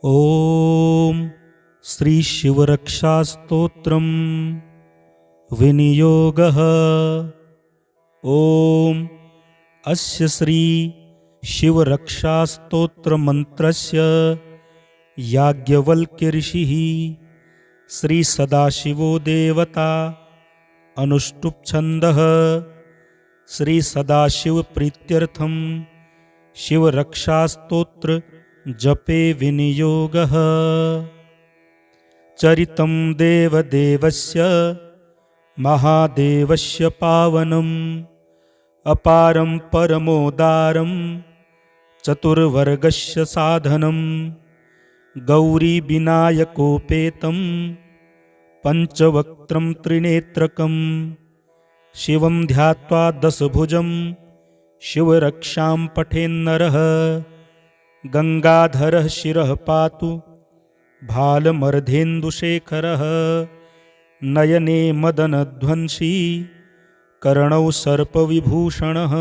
ओम श्री शिवरक्षास्तोत्रम् विनियोगः। ओम अस्य श्री शिवरक्षास्तोत्रमन्त्रस्य याज्ञवल्क्य ऋषिः श्री सदाशिवो देवता अनुष्टुप् छन्दः श्री सदाशिव प्रीत्यर्थं शिवरक्षास्तोत्र जपे विनियोगः। चरितं देवदेवस्य महादेवस्य पावनम् अपारं परमोदारं चतुर्वर्गस्य साधनं गौरीविनायकोपेतं पञ्चवक्त्रं त्रिनेत्रकं शिवं ध्यात्वा दशभुजं शिवरक्षां पठेन्नरः गंगाधरः शिरः पातु भालमर्धेन्दुशेखरः नयने मदनध्वंसी कर्णौ सर्पविभूषणः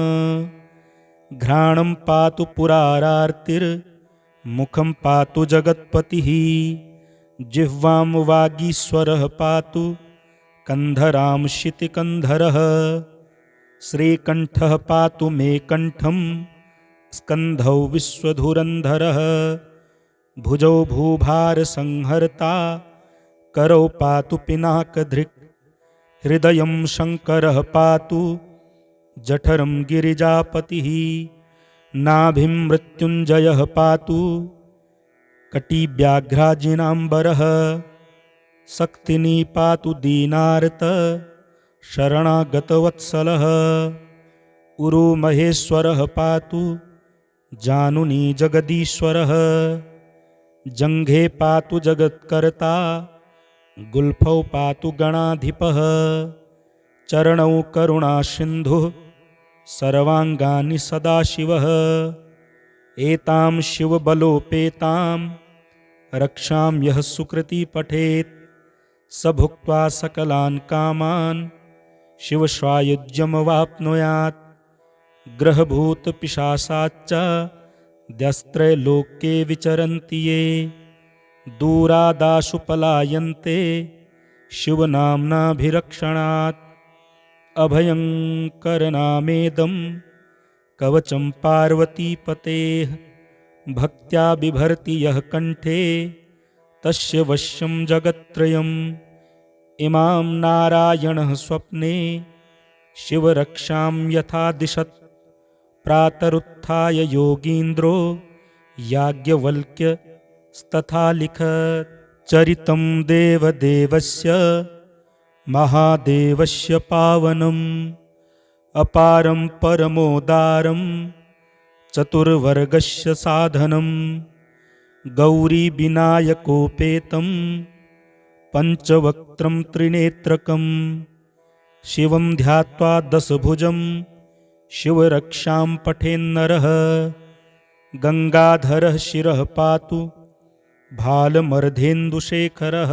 घ्राणं पातु पुरारार्तिर्मुखं पातु जगत्पतिः जिह्वां वागीश्वरः पातु कन्धरां शितिकन्धरः श्रीकण्ठः पातु मे कण्ठं स्कन्धौ विश्वधुरन्धरः भुजौ भूभारसंहर्ता करौ पातु पिनाकधृक् हृदयं शङ्करः पातु जठरं गिरिजापतिः नाभिं मृत्युञ्जयः पातु कटिव्याघ्राजिनाम्बरः शक्तिनी पातु दीनार्त शरणागतवत्सलः उरुमहेश्वरः पातु जानुनी जगदीश्वरः जङ्घे पातु जगत्कर्ता गुल्फौ पातु गणाधिपः चरणौ करुणासिन्धुः सर्वाङ्गानि सदाशिवः एतां शिवबलोपेतां रक्षां यः सुकृती पठेत् स भुक्त्वा सकलान् कामान् शिवसायुज्यमवाप्नुयात् ग्रहभूतपिशाचाश्च द्यस्त्रैलोक्ये विचरन्ति ये दूरादाशु पलायन्ते शिवनाम्नाभिरक्षणात् अभयङ्करनामेदं कवचं पार्वतीपतेः भक्त्या बिभर्ति यः कण्ठे तस्य वश्यं जगत्त्रयम् इमां नारायणः स्वप्ने शिवरक्षां यथा दिशत् प्रातरुत्थाय योगीन्द्रो याज्ञवल्क्यस्तथा लिखत्। चरितं देवदेवस्य महादेवस्य पावनम् अपारं परमोदारं चतुर्वर्गस्य साधनं गौरीविनायकोपेतं पञ्चवक्त्रं त्रिनेत्रकं शिवं ध्यात्वा दशभुजं शिवरक्षां पठेन्नरः गंगाधरः शिरः पातु भालमर्धेन्दुशेखरः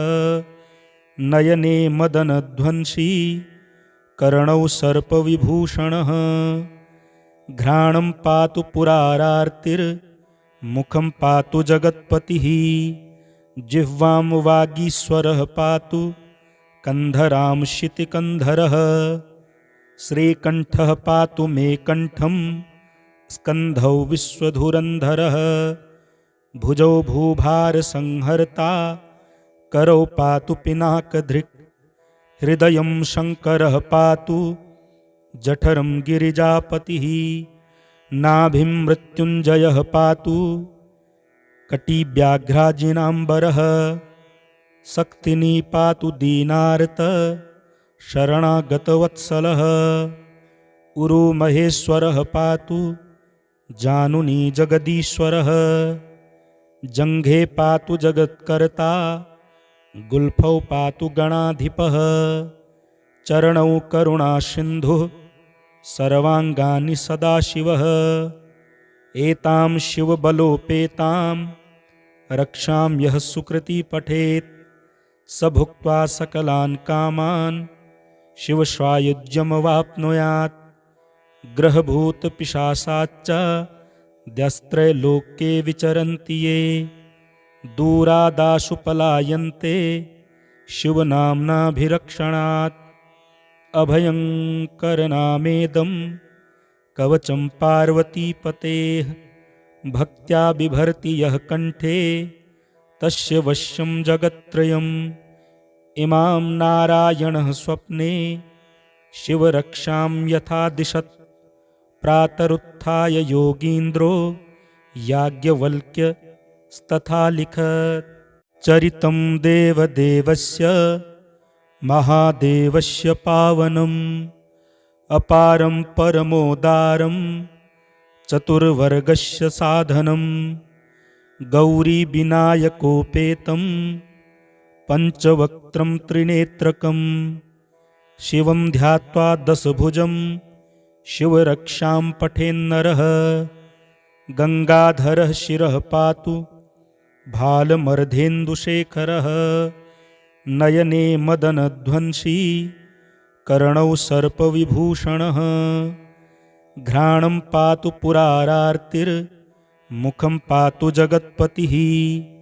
नयने मदनध्वंसी कर्णौ सर्पविभूषणः घ्राणं पातु पुरारार्तिर्मुखं पातु जगत्पतिः जिह्वां वागीश्वरः पातु कन्धरां शितिकन्धरः श्रीकण्ठः पातु मे कण्ठं स्कन्धौ विश्वधुरन्धरः भुजौ भूभारसंहर्ता करौ पातु पिनाकधृक् हृदयं शङ्करः पातु जठरं गिरिजापतिः नाभिं मृत्युञ्जयः पातु कटिव्याघ्राजिनाम्बरः शक्तिनी पातु दीनार्त शरणागतवत्सलः उरुमहेश्वरः पातु जानुनी जगदीश्वरः जङ्घे पातु जगत्कर्ता गुल्फौ पातु गणाधिपः चरणौ करुणासिन्धुः सर्वाङ्गानि सदाशिवः एतां शिवबलोपेतां रक्षां यः सुकृती पठेत् स भुक्त्वा सकलान् कामान् शिवसायुज्यमवाप्नुयात् ग्रहभूतपिशाचाश्च द्यस्त्रैलोक्ये विचरन्ति ये दूरादाशु पलायन्ते शिवनाम्नाभिरक्षणात्। अभयं करनामेदं कवचं पार्वतीपतेः। भक्त्या बिभर्ति यः कण्ठे तस्य वश्यं जगत्त्रयम्। इमां नारायणः स्वप्ने शिवरक्षां यथा दिशत्। प्रातरुत्थाय योगीन्द्रो याज्ञवल्क्यस्तथा लिखत्। चरितं देवदेवस्य महादेवस्य पावनम्। अपारं परमोदारं चतुर्वर्गस्य साधनं। गौरीविनायकोपेतं पञ्चवक्त्रं त्रिनेत्रकं। शिवं ध्यात्वा दशभुजं शिवरक्षां पठेन्नरः। गङ्गाधरः शिरः पातु भालमर्धेन्दुशेखरः। नयने मदनध्वंसी कर्णौ सर्पविभूषणः। घ्राणं पातु पुरारार्तिर्मुखं पातु जगत्पतिः।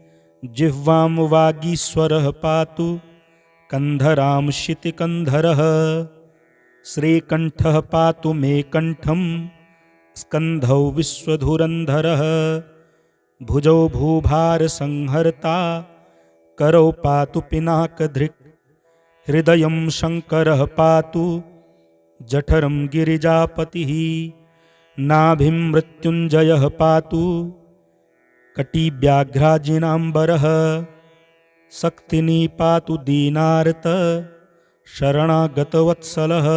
जिह्वां वागीश्वरः पातु कन्धरां शितिकन्धरः। श्रीकण्ठः पातु मे कण्ठं स्कन्धौ विश्वधुरन्धरः। भुजौ भूभारसंहर्ता करौ पातु पिनाकधृक्। हृदयं शङ्करः पातु जठरं गिरिजापतिः। नाभिं मृत्युञ्जयः पातु कटिव्याघ्राजिनाम्बरः। शक्तिनी पातु दीनार्त शरणागतवत्सलः।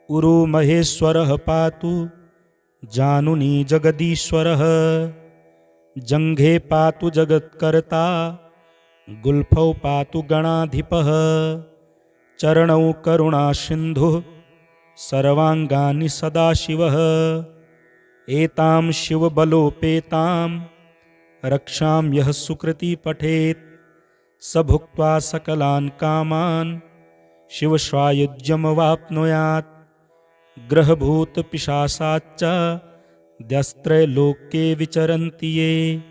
उरुमहेश्वरः पातु जानुनी जगदीश्वरः। जङ्घे पातु जगत्कर्ता गुल्फौ पातु गणाधिपः। चरणौ करुणासिन्धुः सर्वाङ्गानि सदाशिवः। एतां शिवबलोपेतां रक्षां यः सुकृती पठेत्। स भुक्त्वा सकलान् कामान् शिवसायुज्यमवाप्नुयात्। ग्रहभूतपिशाचाश्च द्यस्त्रैलोक्ये विचरन्ति ये।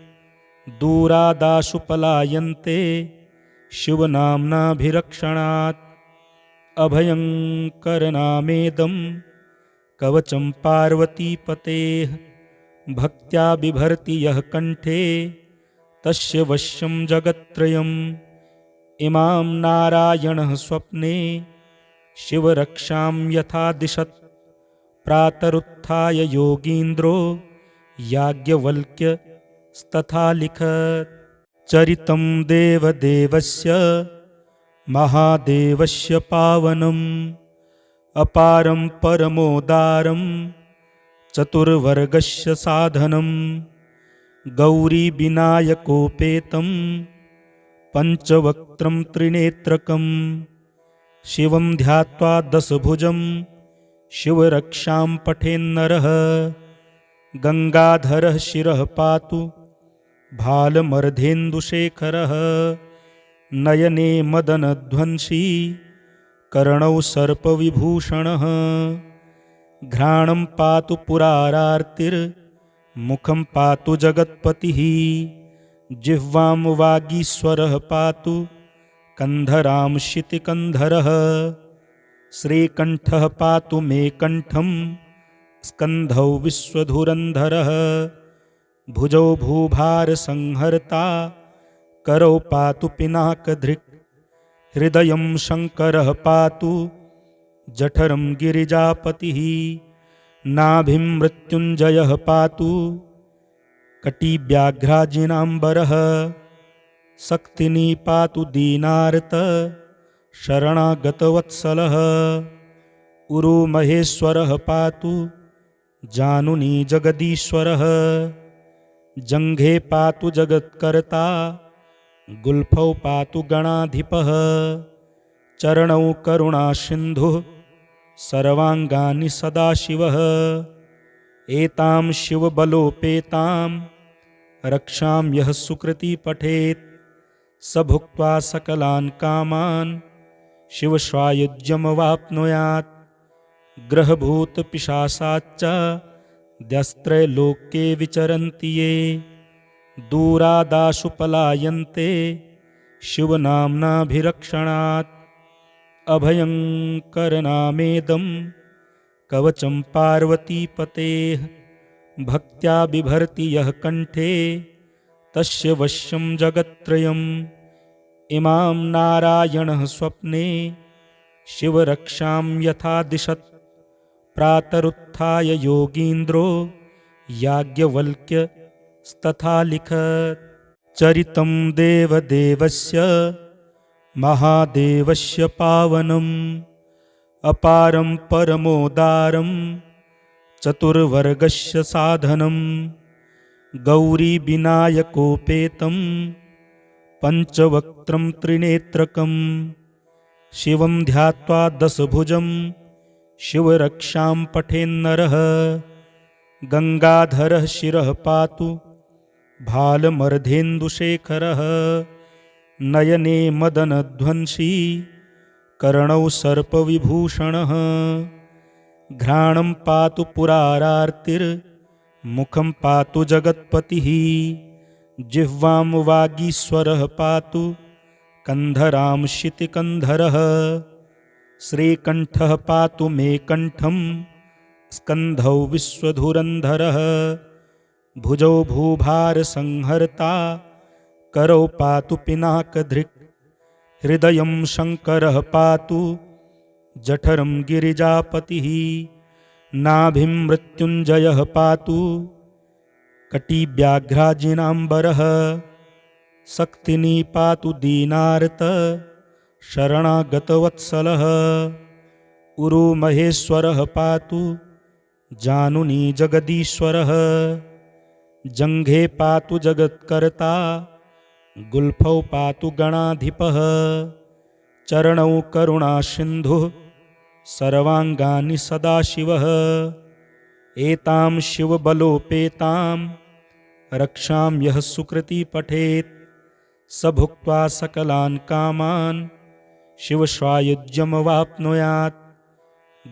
दूरादाशु पलायन्ते शिवनाम्नाभिरक्षणात्। अभयं करनामेदं कवचं पार्वतीपतेः। भक्त्या बिभर्ति यः कण्ठे तस्य वश्यं जगत्त्रयम्। इमां नारायणः स्वप्ने शिवरक्षां यथा दिशत्। प्रातरुत्थाय योगीन्द्रो याज्ञवल्क्यस्तथा लिखत्। चरितं देवदेवस्य महादेवस्य पावनम्। अपारं परमोदारं चतुर्वर्गस्य साधनं। गौरीविनायकोपेतं पञ्चवक्त्रं त्रिनेत्रकं। शिवं ध्यात्वा दशभुजं शिवरक्षां पठेन्नरः। गङ्गाधरः शिरः पातु भालमर्धेन्दुशेखरः। नयने मदनध्वंसी कर्णौ सर्पविभूषणः। घ्राणं पातु पुरारार्तिर्मुखं पातु जगत्पतिः। जिह्वां वागीश्वरः पातु कन्धरां शितिकन्धरः। श्रीकण्ठः पातु मे कण्ठं स्कन्धौ विश्वधुरन्धरः। भुजौ भूभारसंहर्ता करौ पातु पिनाकधृक्। हृदयं शङ्करः पातु जठरं गिरिजापतिः। नाभिं मृत्युञ्जयः पातु कटिव्याघ्राजिनाम्बरः। शक्तिनी पातु दीनार्त शरणागतवत्सलः। उरुमहेश्वरः पातु जानुनी जगदीश्वरः। जङ्घे पातु जगत्कर्ता गुल्फौ पातु गणाधिपः। चरणौ करुणासिन्धुः सर्वाङ्गानि सदाशिवः। एतां शिवबलोपेतां रक्षां यः सुकृती पठेत्। स भुक्त्वा सकलान् कामान् शिवसायुज्यमवाप्नुयात्। ग्रहभूतपिशाचाश्च द्यस्त्रैलोक्ये विचरन्ति ये। दूरादाशु पलायन्ते शिवनाम्नाभिरक्षणात्। अभयङ्करनामेदं कवचं पार्वतीपतेः। भक्त्या बिभर्ति यः कण्ठे तस्य वश्यं जगत्त्रयम्। इमां नारायणः स्वप्ने शिवरक्षां यथा दिशत्। प्रातरुत्थाय योगीन्द्रो याज्ञवल्क्यस्तथा लिखत्। चरितं देवदेवस्य महादेवस्य पावनम्। अपारं परमोदारं चतुर्वर्गस्य साधनम्। गौरीविनायकोपेतं पञ्चवक्त्रं त्रिनेत्रकं। शिवं ध्यात्वा दशभुजं शिवरक्षां पठेन्नरः। गङ्गाधरः शिरः पातु भालमर्धेन्दुशेखरः। नयने मदनध्वंसी कर्णौ सर्पविभूषणः। घ्राणं पातु पुरारार्तिर्मुखं पातु जगत्पतिः। जिह्वां वागीश्वरः पातु कन्धरां शितिकन्धरः। श्रीकण्ठः पातु मे कण्ठं स्कन्धौ विश्वधुरन्धरः। भुजौ भूभारसंहर्ता करौ पातु पिनाकधृक्। हृदयं शङ्करः पातु जठरं गिरिजापतिः। नाभिं मृत्युञ्जयः पातु कटिव्याघ्राजिनाम्बरः। शक्तिनी पातु दीनार्त शरणागतवत्सलः। उरुमहेश्वरः पातु जानुनी जगदीश्वरः। जङ्घे पातु जगत्कर्ता गुल्फौ पातु गणाधिपः। चरणौ करुणासिन्धुः सर्वाङ्गानि सदाशिवः। एतां शिवबलोपेतां रक्षां यः सुकृती पठेत्। स भुक्त्वा सकलान् कामान् शिवसायुज्यमवाप्नुयात्।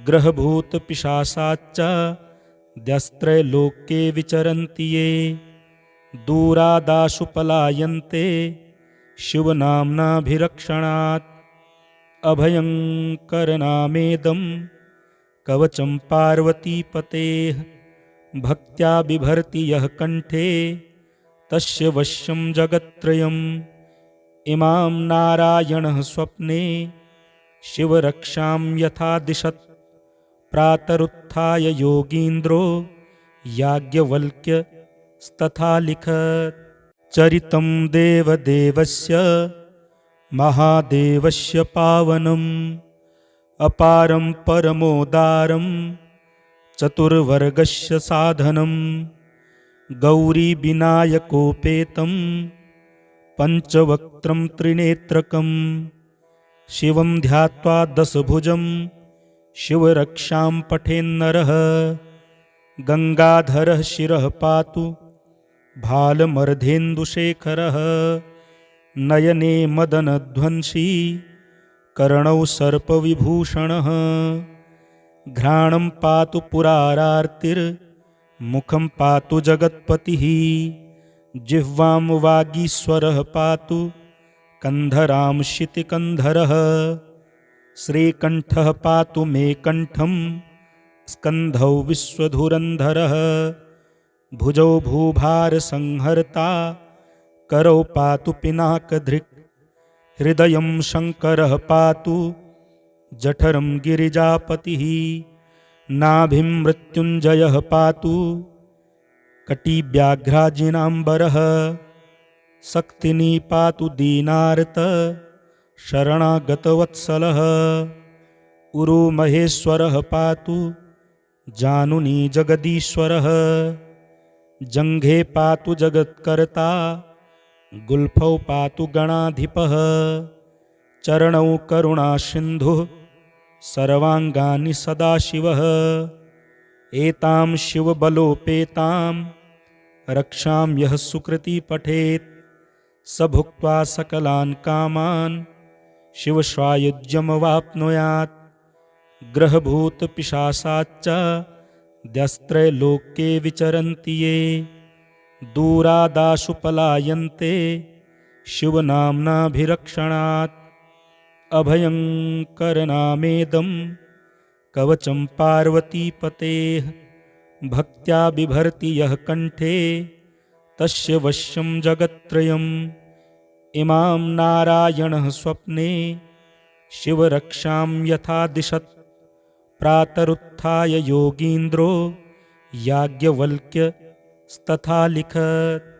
ग्रहभूतपिशाचाश्च द्यस्त्रैलोक्ये विचरन्ति ये। दूरादाशु पलायन्ते शिवनाम्नाभिरक्षणात्। अभयङ्करनामेदं कवचं पार्वतीपतेः। भक्त्या बिभर्ति यः कण्ठे तस्य वश्यं जगत्त्रयम्। इमां नारायणः स्वप्ने शिवरक्षां यथा दिशत्। प्रातरुत्थाय योगीन्द्रो याज्ञवल्क्यस्तथा लिखत्। चरितं देवदेवस्य महादेवस्य पावनम्। अपारं परमोदारं चतुर्वर्गस्य साधनम्। गौरीविनायकोपेतं पञ्चवक्त्रं त्रिनेत्रकं। शिवं ध्यात्वा दशभुजं शिवरक्षां पठेन्नरः। गङ्गाधरः शिरः पातु भालमर्धेन्दुशेखरः। नयने मदनध्वंसी कर्णौ सर्पविभूषणः। घ्राणं पातु पुरारार्तिर्मुखं पातु जगत्पतिः। जिह्वां वागीश्वरः पातु कन्धरां शितिकन्धरः। श्रीकण्ठः पातु मे कण्ठं स्कन्धौ विश्वधुरन्धरः। भुजौ भूभारसंहर्ता करौ पातु पिनाकधृक्। हृदयं शङ्करः पातु जठरं गिरिजापतिः। नाभिं मृत्युञ्जयः पातु कटिव्याघ्राजिनाम्बरः। शक्तिनी पातु दीनार्त शरणागतवत्सलः। उरुमहेश्वरः पातु जानुनी जगदीश्वरः। जङ्घे पातु जगत्कर्ता गुल्फौ पातु गणाधिपः। चरणौ करुणासिन्धुः सर्वाङ्गानि सदाशिवः। एतां शिवबलोपेतां रक्षां यः सुकृती पठेत्। स भुक्त्वा सकलान् कामान् शिवसायुज्यमवाप्नुयात्। ग्रहभूतपिशाचाश्च द्यस्त्रैलोक्ये विचरन्ति ये। दूरादाशु पलायन्ते शिवनाम्नाभिरक्षणात् अभयङ्करनामेदं कवचं पार्वतीपतेः भक्त्या बिभर्ति यः कण्ठे तस्य वश्यं जगत्त्रयम् इमां नारायणः स्वप्ने शिवरक्षां यथा दिशत् प्रातरुत्थाय योगीन्द्रो याज्ञवल्क्यस्तथा लिखत्।